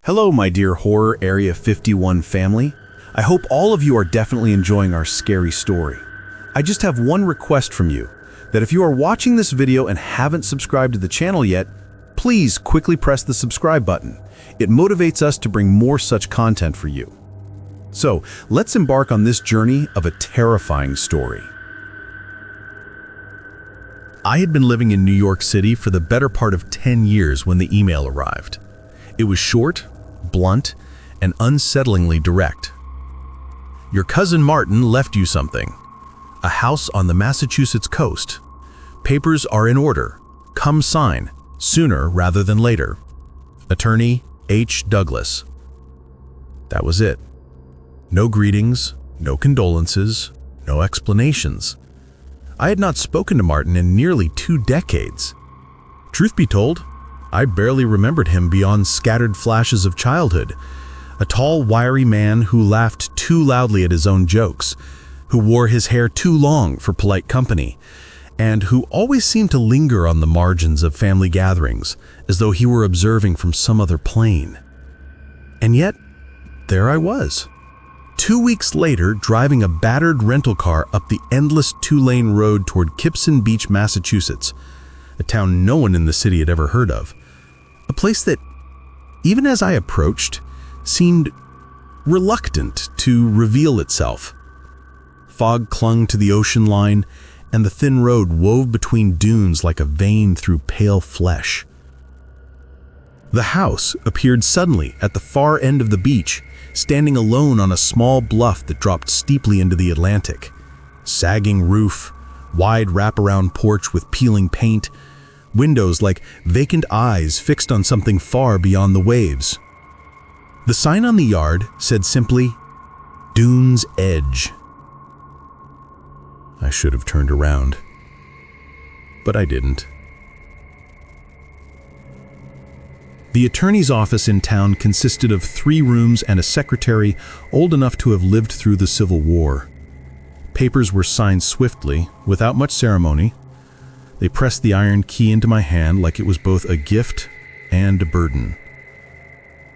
Hello, my dear Horror Area 51 family. I hope all of you are definitely enjoying our scary story. I just have one request from you, that if you are watching this video and haven't subscribed to the channel yet, please quickly press the subscribe button. It motivates us to bring more such content for you. So, let's embark on this journey of a terrifying story. I had been living in New York City for the better part of 10 years when the email arrived. It was short, blunt, and unsettlingly direct. Your cousin Martin left you something. A house on the Massachusetts coast. Papers are in order. Come sign, sooner rather than later. Attorney H. Douglas. That was it. No greetings, no condolences, no explanations. I had not spoken to Martin in nearly 2 decades. Truth be told, I barely remembered him beyond scattered flashes of childhood. A tall, wiry man who laughed too loudly at his own jokes, who wore his hair too long for polite company, and who always seemed to linger on the margins of family gatherings, as though he were observing from some other plane. And yet, there I was. 2 weeks later, driving a battered rental car up the endless 2-lane road toward Kipson Beach, Massachusetts, a town no one in the city had ever heard of. A place that, even as I approached, seemed reluctant to reveal itself. Fog clung to the ocean line, and the thin road wove between dunes like a vein through pale flesh. The house appeared suddenly at the far end of the beach, standing alone on a small bluff that dropped steeply into the Atlantic. Sagging roof, wide wraparound porch with peeling paint, windows like vacant eyes fixed on something far beyond the waves. The sign on the yard said simply, "Dune's Edge." I should have turned around, but I didn't. The attorney's office in town consisted of 3 rooms and a secretary old enough to have lived through the Civil War. Papers were signed swiftly, without much ceremony. They pressed the iron key into my hand like it was both a gift and a burden.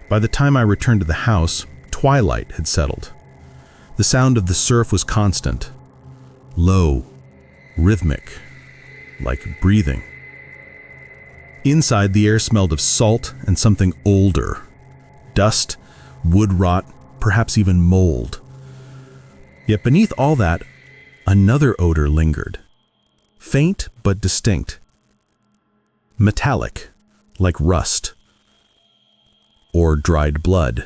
By the time I returned to the house, twilight had settled. The sound of the surf was constant, low, rhythmic, like breathing. Inside, the air smelled of salt and something older. Dust, wood rot, perhaps even mold. Yet beneath all that, another odor lingered. Faint but distinct. Metallic, like rust. Or dried blood.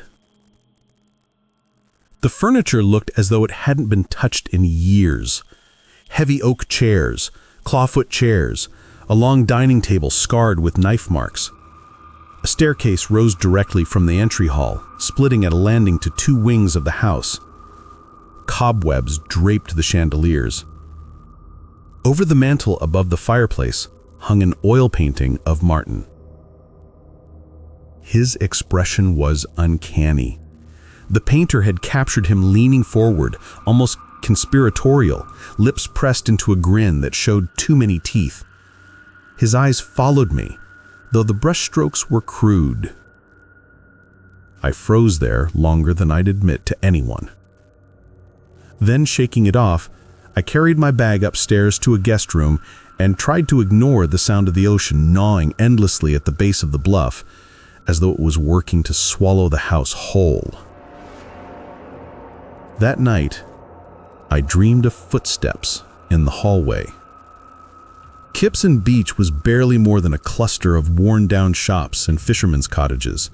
The furniture looked as though it hadn't been touched in years. Heavy oak chairs, clawfoot chairs, a long dining table scarred with knife marks. A staircase rose directly from the entry hall, splitting at a landing to 2 wings of the house. Cobwebs draped the chandeliers. Over the mantel above the fireplace hung an oil painting of Martin. His expression was uncanny. The painter had captured him leaning forward, almost conspiratorial, lips pressed into a grin that showed too many teeth. His eyes followed me, though the brushstrokes were crude. I froze there longer than I'd admit to anyone. Then, shaking it off, I carried my bag upstairs to a guest room and tried to ignore the sound of the ocean gnawing endlessly at the base of the bluff, as though it was working to swallow the house whole. That night, I dreamed of footsteps in the hallway. Kipson Beach was barely more than a cluster of worn-down shops and fishermen's cottages.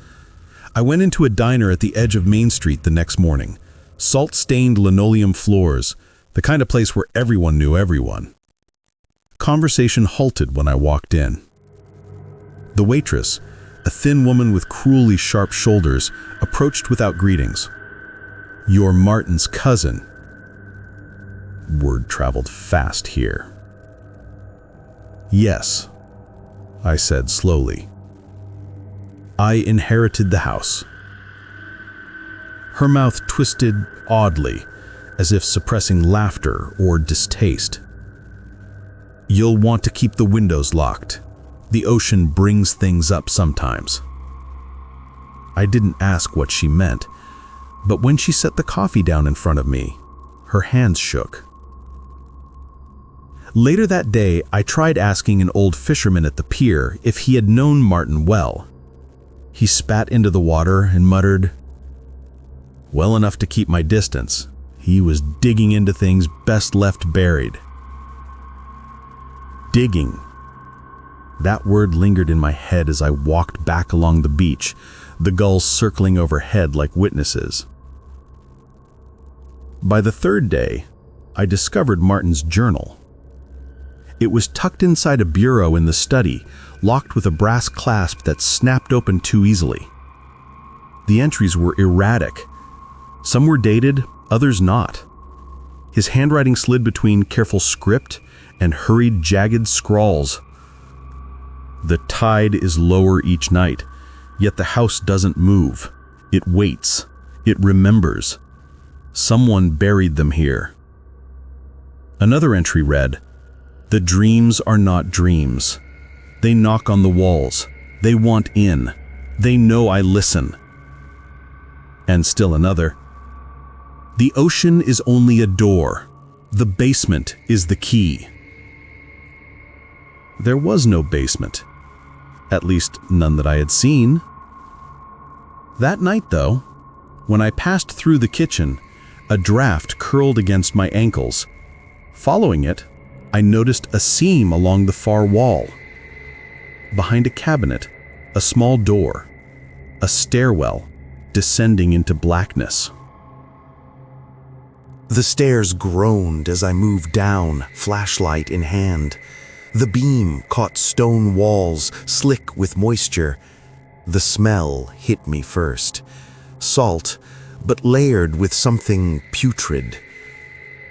I went into a diner at the edge of Main Street the next morning. Salt-stained linoleum floors, the kind of place where everyone knew everyone. Conversation halted when I walked in. The waitress, a thin woman with cruelly sharp shoulders, approached without greetings. "You're Martin's cousin." Word traveled fast here. "Yes," I said slowly. "I inherited the house." Her mouth twisted oddly, as if suppressing laughter or distaste. "You'll want to keep the windows locked. The ocean brings things up sometimes." I didn't ask what she meant, but when she set the coffee down in front of me, her hands shook. Later that day, I tried asking an old fisherman at the pier if he had known Martin well. He spat into the water and muttered, "Well enough to keep my distance. He was digging into things best left buried." Digging. That word lingered in my head as I walked back along the beach, the gulls circling overhead like witnesses. By the third day, I discovered Martin's journal. It was tucked inside a bureau in the study, locked with a brass clasp that snapped open too easily. The entries were erratic. Some were dated, others not. His handwriting slid between careful script and hurried, jagged scrawls. "The tide is lower each night, yet the house doesn't move. It waits. It remembers. Someone buried them here." Another entry read, "The dreams are not dreams. They knock on the walls. They want in. They know I listen." And still another, "The ocean is only a door. The basement is the key." There was no basement. At least none that I had seen. That night, though, when I passed through the kitchen, a draft curled against my ankles. Following it, I noticed a seam along the far wall. Behind a cabinet, a small door, a stairwell descending into blackness. The stairs groaned as I moved down, flashlight in hand. The beam caught stone walls, slick with moisture. The smell hit me first. Salt, but layered with something putrid.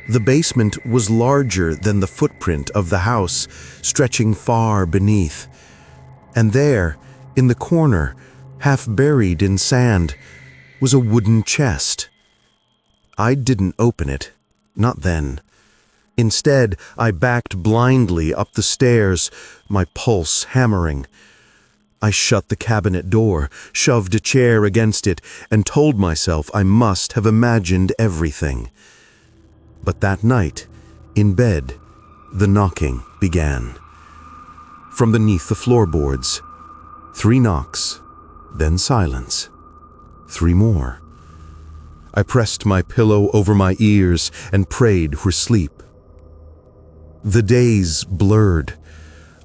The basement was larger than the footprint of the house, stretching far beneath. And there, in the corner, half buried in sand, was a wooden chest. I didn't open it, not then. Instead, I backed blindly up the stairs, my pulse hammering. I shut the cabinet door, shoved a chair against it, and told myself I must have imagined everything. But that night, in bed, the knocking began. From beneath the floorboards, 3 knocks, then silence. 3 more. I pressed my pillow over my ears and prayed for sleep. The days blurred.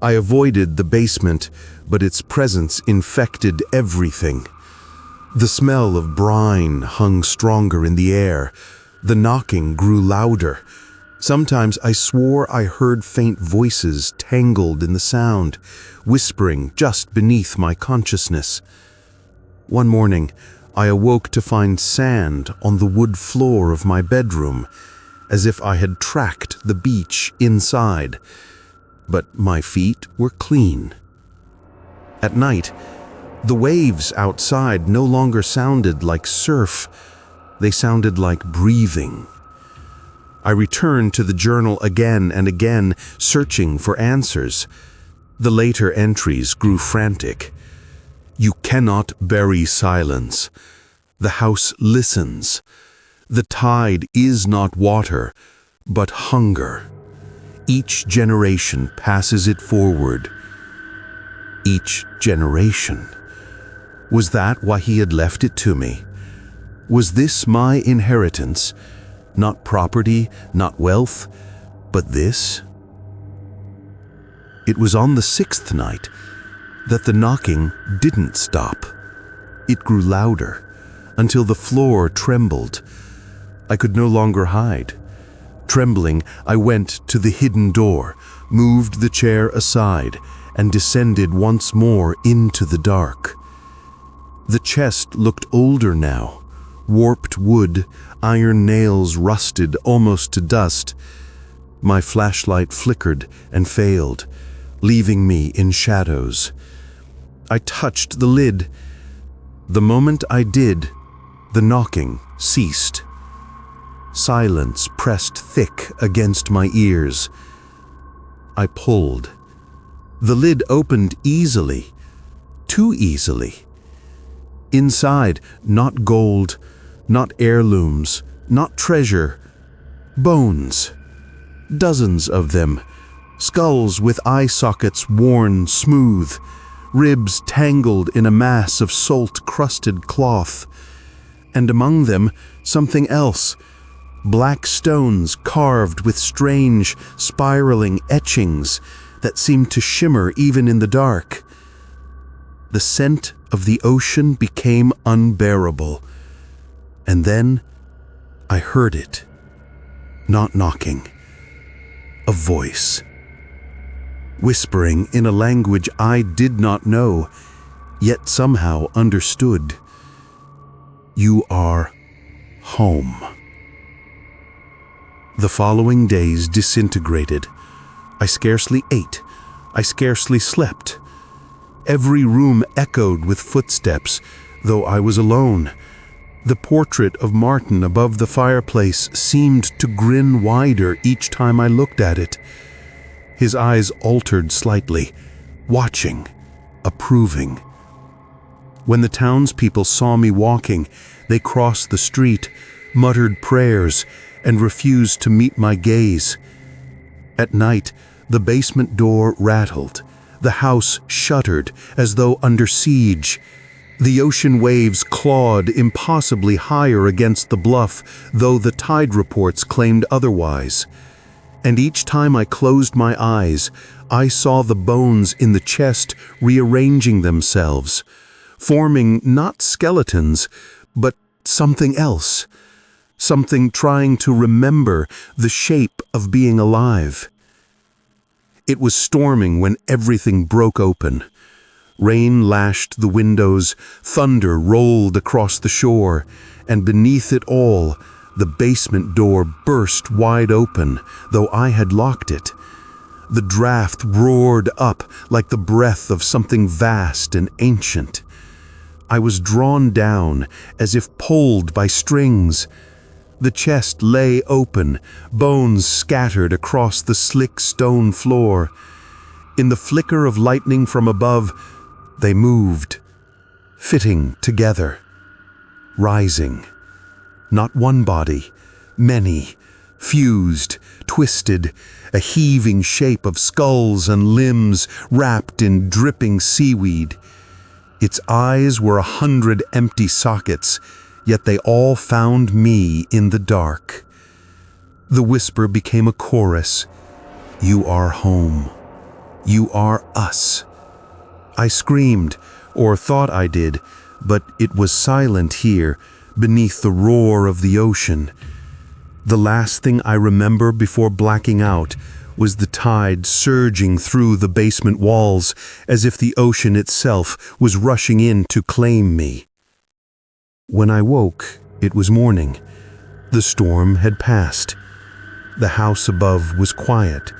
I avoided the basement, but its presence infected everything. The smell of brine hung stronger in the air. The knocking grew louder. Sometimes I swore I heard faint voices tangled in the sound, whispering just beneath my consciousness. One morning, I awoke to find sand on the wood floor of my bedroom, as if I had tracked the beach inside. But my feet were clean. At night, the waves outside no longer sounded like surf. They sounded like breathing. I returned to the journal again and again, searching for answers. The later entries grew frantic. "You cannot bury silence. The house listens. The tide is not water, but hunger. Each generation passes it forward." Each generation. Was that why he had left it to me? Was this my inheritance? Not property, not wealth, but this? It was on the 6th night that the knocking didn't stop. It grew louder, until the floor trembled. I could no longer hide. Trembling, I went to the hidden door, moved the chair aside, and descended once more into the dark. The chest looked older now. Warped wood, iron nails rusted almost to dust. My flashlight flickered and failed, leaving me in shadows. I touched the lid. The moment I did, the knocking ceased. Silence pressed thick against my ears. I pulled. The lid opened easily, too easily. Inside, not gold, not heirlooms, not treasure, bones. Dozens of them, skulls with eye sockets worn smooth, ribs tangled in a mass of salt-crusted cloth, and among them something else, black stones carved with strange, spiraling etchings that seemed to shimmer even in the dark. The scent of the ocean became unbearable, and then I heard it, not knocking, a voice, whispering in a language I did not know, yet somehow understood. You are home. The following days disintegrated. I scarcely ate. I scarcely slept. Every room echoed with footsteps, though I was alone. The portrait of Martin above the fireplace seemed to grin wider each time I looked at it. His eyes altered slightly, watching, approving. When the townspeople saw me walking, they crossed the street, muttered prayers, and refused to meet my gaze. At night, the basement door rattled. The house shuddered as though under siege. The ocean waves clawed impossibly higher against the bluff, though the tide reports claimed otherwise. And each time I closed my eyes, I saw the bones in the chest rearranging themselves, forming not skeletons, but something else, something trying to remember the shape of being alive. It was storming when everything broke open. Rain lashed the windows, thunder rolled across the shore, and beneath it all, the basement door burst wide open, though I had locked it. The draft roared up like the breath of something vast and ancient. I was drawn down as if pulled by strings. The chest lay open, bones scattered across the slick stone floor. In the flicker of lightning from above, they moved, fitting together, rising. Not one body, many, fused, twisted, a heaving shape of skulls and limbs wrapped in dripping seaweed. Its eyes were 100 empty sockets, yet they all found me in the dark. The whisper became a chorus. You are home. You are us. I screamed, or thought I did, but it was silent here, beneath the roar of the ocean. The last thing I remember before blacking out was the tide surging through the basement walls, as if the ocean itself was rushing in to claim me. When I woke, it was morning. The storm had passed. The house above was quiet,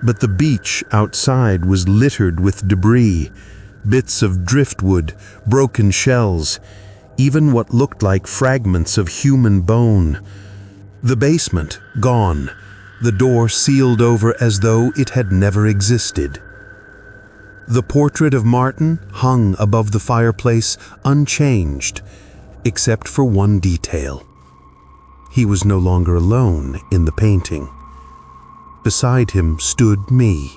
but the beach outside was littered with debris, bits of driftwood, broken shells, even what looked like fragments of human bone. The basement gone, the door sealed over as though it had never existed. The portrait of Martin hung above the fireplace unchanged, except for one detail. He was no longer alone in the painting. Beside him stood me.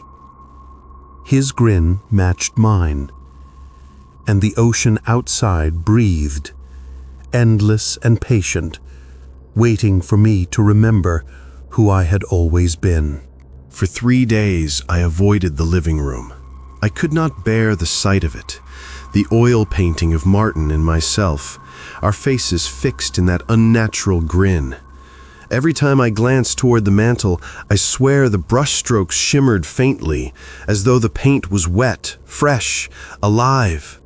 His grin matched mine, and the ocean outside breathed, endless and patient, waiting for me to remember who I had always been. For 3 days, I avoided the living room. I could not bear the sight of it, the oil painting of Martin and myself, our faces fixed in that unnatural grin. Every time I glanced toward the mantel, I swear the brushstrokes shimmered faintly, as though the paint was wet, fresh, alive.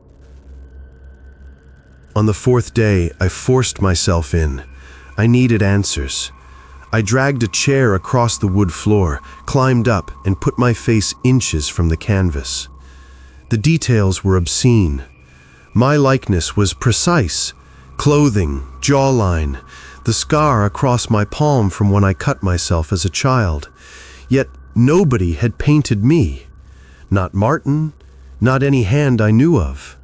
On the 4th day, I forced myself in. I needed answers. I dragged a chair across the wood floor, climbed up, and put my face inches from the canvas. The details were obscene. My likeness was precise. Clothing, jawline, the scar across my palm from when I cut myself as a child. Yet nobody had painted me. Not Martin, not any hand I knew of.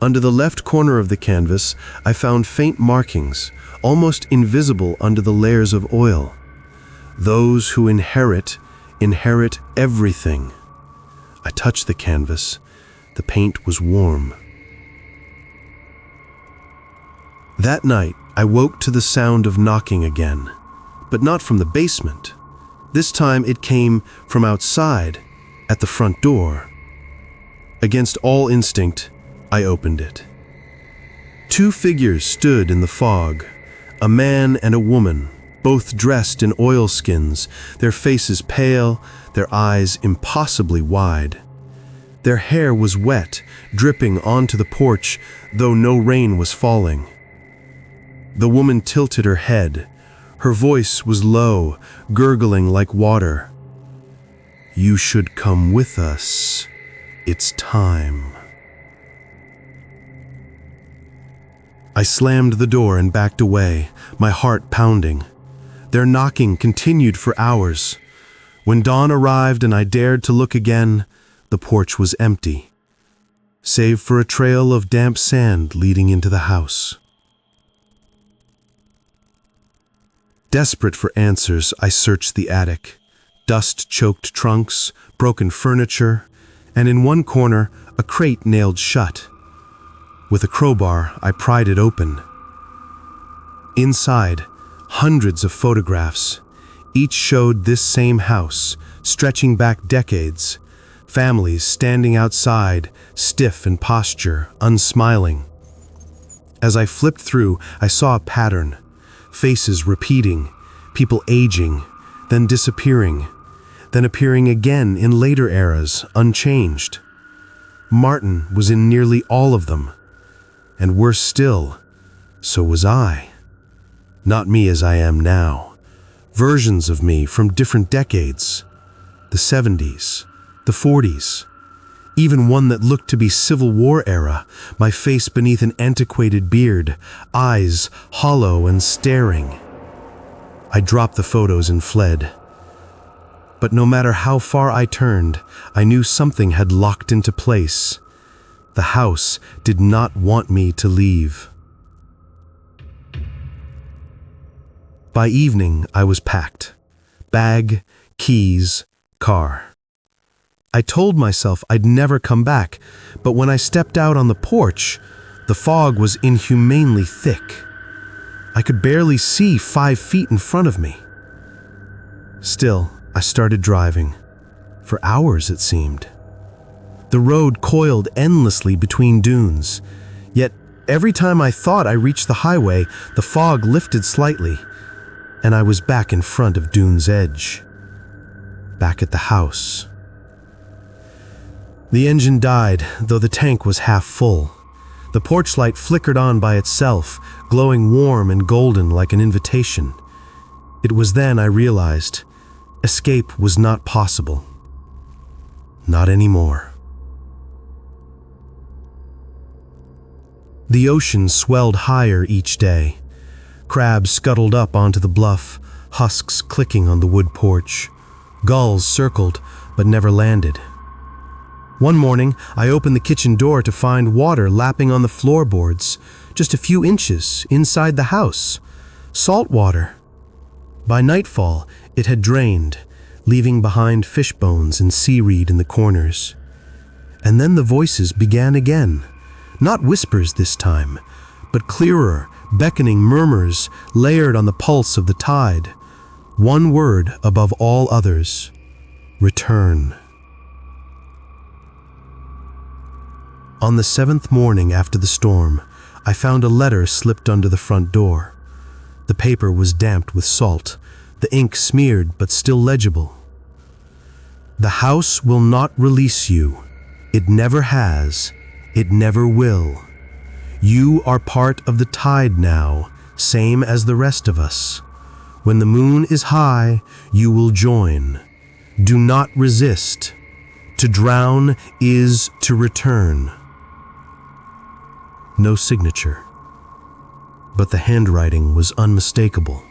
Under the left corner of the canvas, I found faint markings, almost invisible under the layers of oil. Those who inherit everything. I touched the canvas. The paint was warm. That night, I woke to the sound of knocking again, but not from the basement. This time it came from outside, at the front door. Against all instinct, I opened it. Two figures stood in the fog, a man and a woman, both dressed in oilskins, their faces pale, their eyes impossibly wide. Their hair was wet, dripping onto the porch, though no rain was falling. The woman tilted her head. Her voice was low, gurgling like water. "You should come with us. It's time." I slammed the door and backed away, my heart pounding. Their knocking continued for hours. When dawn arrived and I dared to look again, the porch was empty, save for a trail of damp sand leading into the house. Desperate for answers, I searched the attic. Dust-choked trunks, broken furniture, and in one corner, a crate nailed shut. With a crowbar, I pried it open. Inside, hundreds of photographs. Each showed this same house, stretching back decades. Families standing outside, stiff in posture, unsmiling. As I flipped through, I saw a pattern. Faces repeating, people aging, then disappearing, then appearing again in later eras, unchanged. Martin was in nearly all of them. And worse still, so was I. Not me as I am now. Versions of me from different decades. The 70s, the 40s. Even one that looked to be Civil War era, my face beneath an antiquated beard, eyes hollow and staring. I dropped the photos and fled. But no matter how far I turned, I knew something had locked into place. The house did not want me to leave. By evening, I was packed. Bag, keys, car. I told myself I'd never come back, but when I stepped out on the porch, the fog was inhumanely thick. I could barely see 5 feet in front of me. Still, I started driving. For hours, it seemed. The road coiled endlessly between dunes. Yet, every time I thought I reached the highway, the fog lifted slightly, and I was back in front of dune's edge. Back at the house. The engine died, though the tank was half full. The porch light flickered on by itself, glowing warm and golden like an invitation. It was then I realized escape was not possible. Not anymore. The ocean swelled higher each day. Crabs scuttled up onto the bluff, husks clicking on the wood porch. Gulls circled, but never landed. One morning, I opened the kitchen door to find water lapping on the floorboards, just a few inches inside the house. Salt water. By nightfall, it had drained, leaving behind fish bones and seaweed in the corners. And then the voices began again. Not whispers this time, but clearer, beckoning murmurs layered on the pulse of the tide. One word above all others: return. On the 7th morning after the storm, I found a letter slipped under the front door. The paper was damped with salt, the ink smeared but still legible. The house will not release you. It never has. It never will. You are part of the tide now, same as the rest of us. When the moon is high, you will join. Do not resist. To drown is to return. No signature. But the handwriting was unmistakable.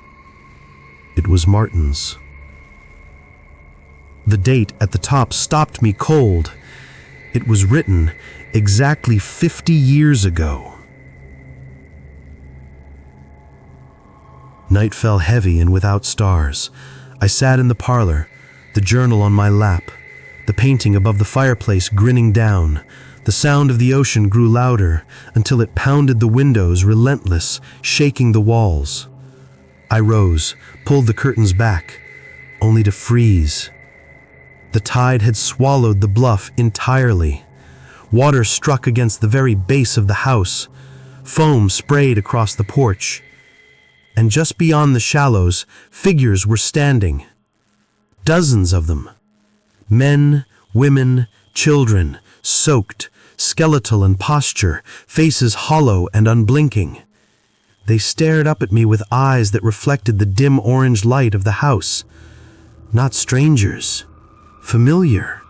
It was Martin's. The date at the top stopped me cold. It was written exactly 50 years ago. Night fell heavy and without stars. I sat in the parlor, the journal on my lap, the painting above the fireplace grinning down. The sound of the ocean grew louder until it pounded the windows, relentless, shaking the walls. I rose, pulled the curtains back, only to freeze. The tide had swallowed the bluff entirely. Water struck against the very base of the house. Foam sprayed across the porch. And just beyond the shallows, figures were standing. Dozens of them. Men, women, children, soaked, skeletal in posture, faces hollow and unblinking. They stared up at me with eyes that reflected the dim orange light of the house. Not strangers, familiar.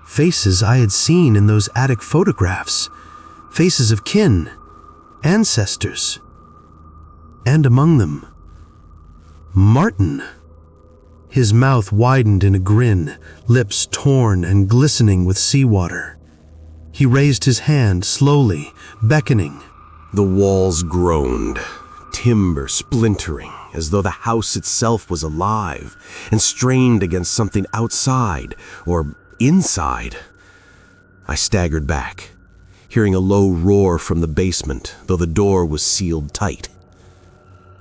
Faces I had seen in those attic photographs. Faces of kin, ancestors. And among them, Martin. His mouth widened in a grin, lips torn and glistening with seawater. He raised his hand slowly, beckoning. The walls groaned, timber splintering, as though the house itself was alive and strained against something outside or inside. I staggered back, hearing a low roar from the basement, though the door was sealed tight.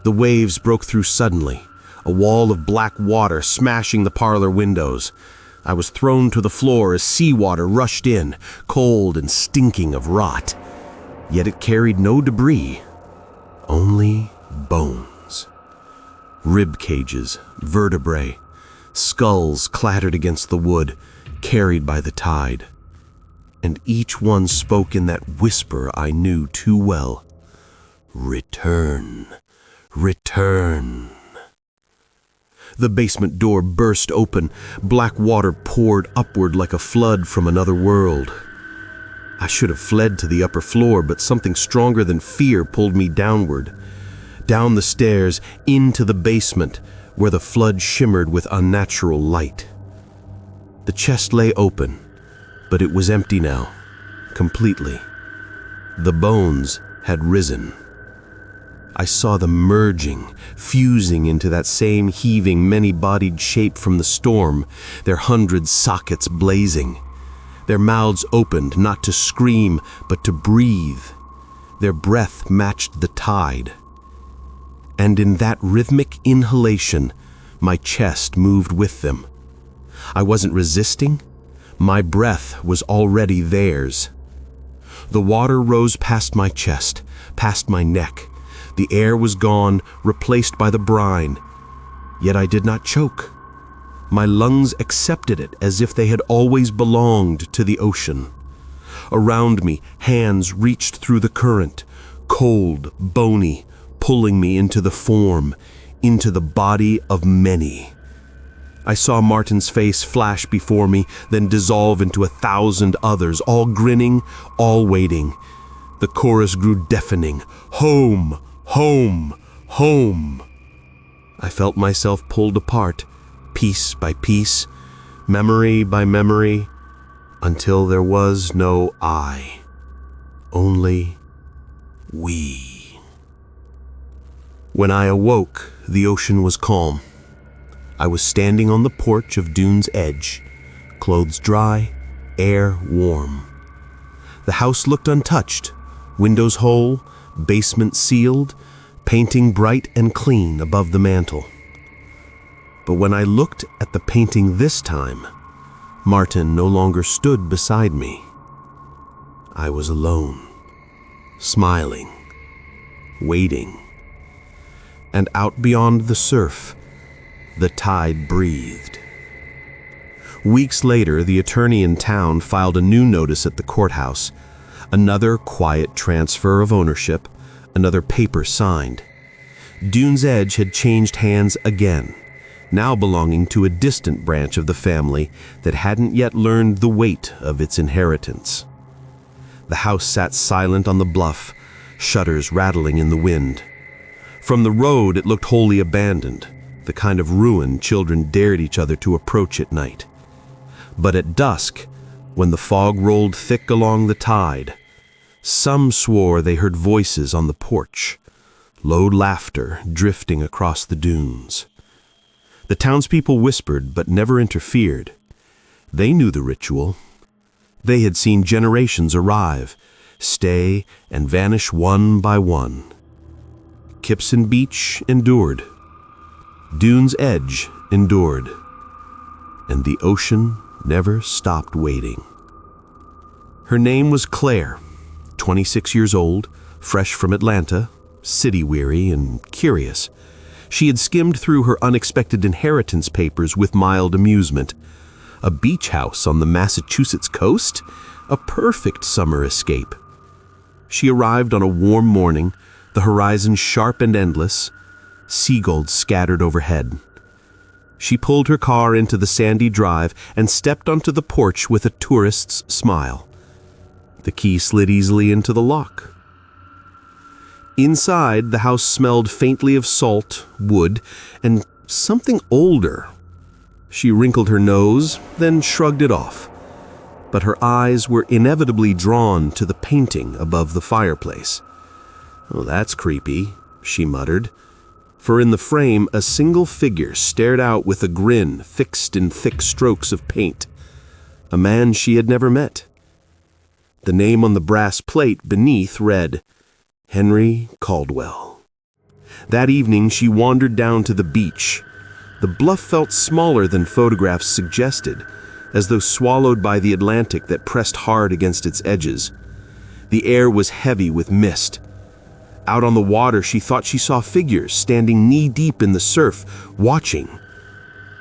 The waves broke through suddenly, a wall of black water smashing the parlor windows. I was thrown to the floor as seawater rushed in, cold and stinking of rot. Yet it carried no debris, only bones. Rib cages, vertebrae, skulls clattered against the wood, carried by the tide. And each one spoke in that whisper I knew too well. Return, return. The basement door burst open. Black water poured upward like a flood from another world. I should have fled to the upper floor, but something stronger than fear pulled me downward. Down the stairs, into the basement, where the flood shimmered with unnatural light. The chest lay open, but it was empty now, completely. The bones had risen. I saw them merging, fusing into that same heaving, many-bodied shape from the storm, their 100 sockets blazing. Their mouths opened not to scream, but to breathe. Their breath matched the tide. And in that rhythmic inhalation, my chest moved with them. I wasn't resisting. My breath was already theirs. The water rose past my chest, past my neck. The air was gone, replaced by the brine. Yet I did not choke. My lungs accepted it as if they had always belonged to the ocean. Around me, hands reached through the current, cold, bony, pulling me into the form, into the body of many. I saw Martin's face flash before me, then dissolve into 1,000 others, all grinning, all waiting. The chorus grew deafening. Home! Home! Home! I felt myself pulled apart, piece by piece, memory by memory, until there was no I, only we. When I awoke, the ocean was calm. I was standing on the porch of Dune's edge, clothes dry, air warm. The house looked untouched, windows whole, basement sealed, painting bright and clean above the mantel. But when I looked at the painting this time, Martin no longer stood beside me. I was alone, smiling, waiting. And out beyond the surf, the tide breathed. Weeks later, the attorney in town filed a new notice at the courthouse. Another quiet transfer of ownership, another paper signed. Dune's Edge had changed hands again, now belonging to a distant branch of the family that hadn't yet learned the weight of its inheritance. The house sat silent on the bluff, shutters rattling in the wind. From the road, it looked wholly abandoned, the kind of ruin children dared each other to approach at night. But at dusk, when the fog rolled thick along the tide, some swore they heard voices on the porch, low laughter drifting across the dunes. The townspeople whispered but never interfered. They knew the ritual. They had seen generations arrive, stay, and vanish one by one. Kipson Beach endured. Dune's Edge endured. And the ocean never stopped waiting. Her name was Claire, 26 years old, fresh from Atlanta, city-weary and curious. She had skimmed through her unexpected inheritance papers with mild amusement. A beach house on the Massachusetts coast? A perfect summer escape. She arrived on a warm morning, the horizon sharp and endless, seagulls scattered overhead. She pulled her car into the sandy drive and stepped onto the porch with a tourist's smile. The key slid easily into the lock. Inside, the house smelled faintly of salt, wood, and something older. She wrinkled her nose, then shrugged it off. But her eyes were inevitably drawn to the painting above the fireplace. "Oh, that's creepy," she muttered. For in the frame, a single figure stared out with a grin fixed in thick strokes of paint. A man she had never met. The name on the brass plate beneath read, Henry Caldwell. That evening, she wandered down to the beach. The bluff felt smaller than photographs suggested, as though swallowed by the Atlantic that pressed hard against its edges. The air was heavy with mist. Out on the water, she thought she saw figures standing knee-deep in the surf, watching.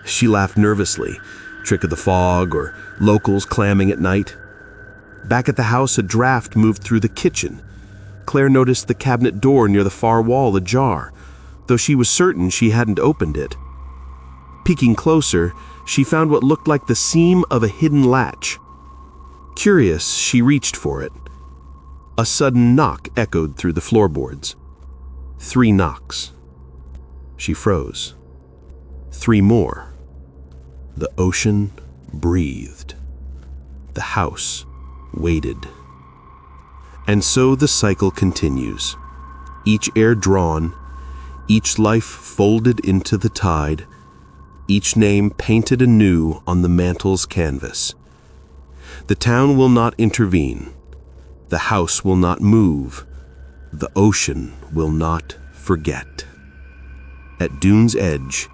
She laughed nervously, trick of the fog or locals clamming at night. Back at the house, a draft moved through the kitchen. Claire noticed the cabinet door near the far wall ajar, though she was certain she hadn't opened it. Peeking closer, she found what looked like the seam of a hidden latch. Curious, she reached for it. A sudden knock echoed through the floorboards. 3 knocks. She froze. 3 more. The ocean breathed. The house waited. And so the cycle continues. Each air drawn, each life folded into the tide, each name painted anew on the mantle's canvas. The town will not intervene. The house will not move. The ocean will not forget. At Dune's Edge,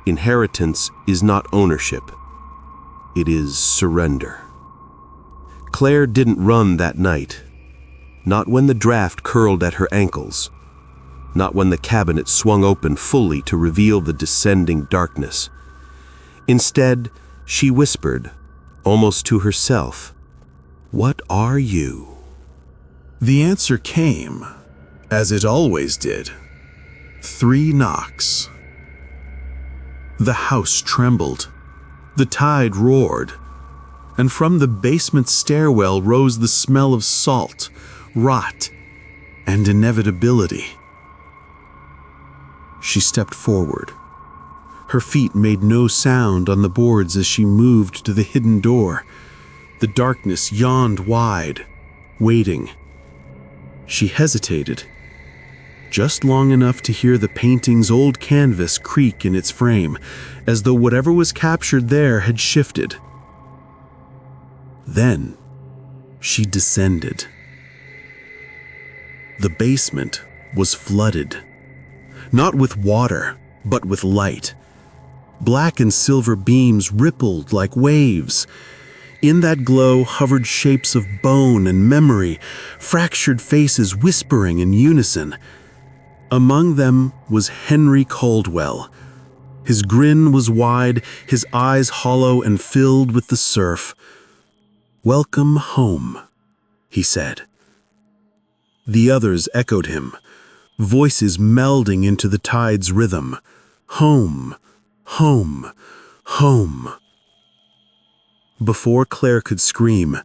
inheritance is not ownership. It is surrender. Claire didn't run that night. Not when the draft curled at her ankles. Not when the cabinet swung open fully to reveal the descending darkness. Instead, she whispered, almost to herself, "What are you?" The answer came, as it always did. 3 knocks. The house trembled. The tide roared. And from the basement stairwell rose the smell of salt, rot, and inevitability. She stepped forward. Her feet made no sound on the boards as she moved to the hidden door. The darkness yawned wide, waiting. She hesitated, just long enough to hear the painting's old canvas creak in its frame, as though whatever was captured there had shifted. Then, she descended. The basement was flooded. Not with water, but with light. Black and silver beams rippled like waves. In that glow hovered shapes of bone and memory, fractured faces whispering in unison. Among them was Henry Caldwell. His grin was wide, his eyes hollow and filled with the surf. "Welcome home," he said. The others echoed him, voices melding into the tide's rhythm. Home, home, home. Before Claire could scream,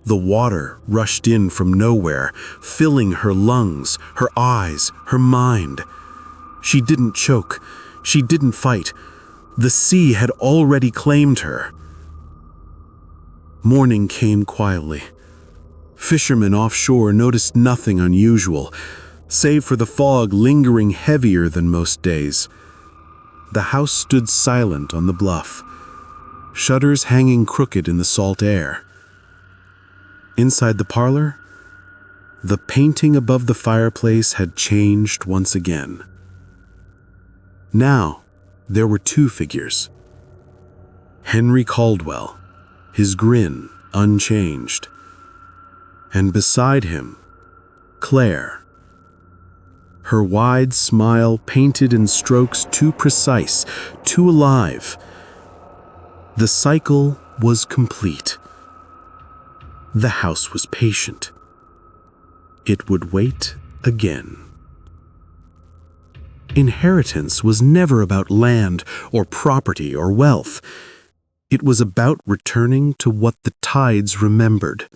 the water rushed in from nowhere, filling her lungs, her eyes, her mind. She didn't choke. She didn't fight. The sea had already claimed her. Morning came quietly. Fishermen offshore noticed nothing unusual, save for the fog lingering heavier than most days. The house stood silent on the bluff, shutters hanging crooked in the salt air. Inside the parlor, the painting above the fireplace had changed once again. Now, there were two figures. Henry Caldwell, his grin unchanged, and beside him, Claire. Her wide smile painted in strokes too precise, too alive. The cycle was complete. The house was patient. It would wait again. Inheritance was never about land or property or wealth. It was about returning to what the tides remembered.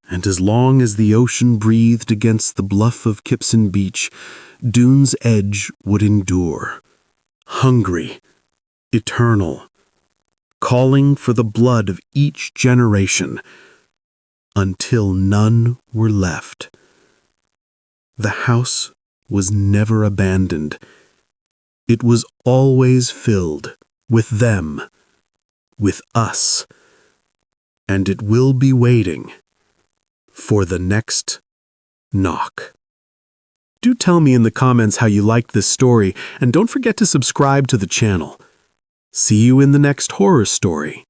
And as long as the ocean breathed against the bluff of Kipson Beach, Dune's edge would endure, hungry, eternal, calling for the blood of each generation, until none were left. The house was never abandoned. It was always filled with them, with us, and it will be waiting for the next knock. Do tell me in the comments how you liked this story, and don't forget to subscribe to the channel. See you in the next horror story.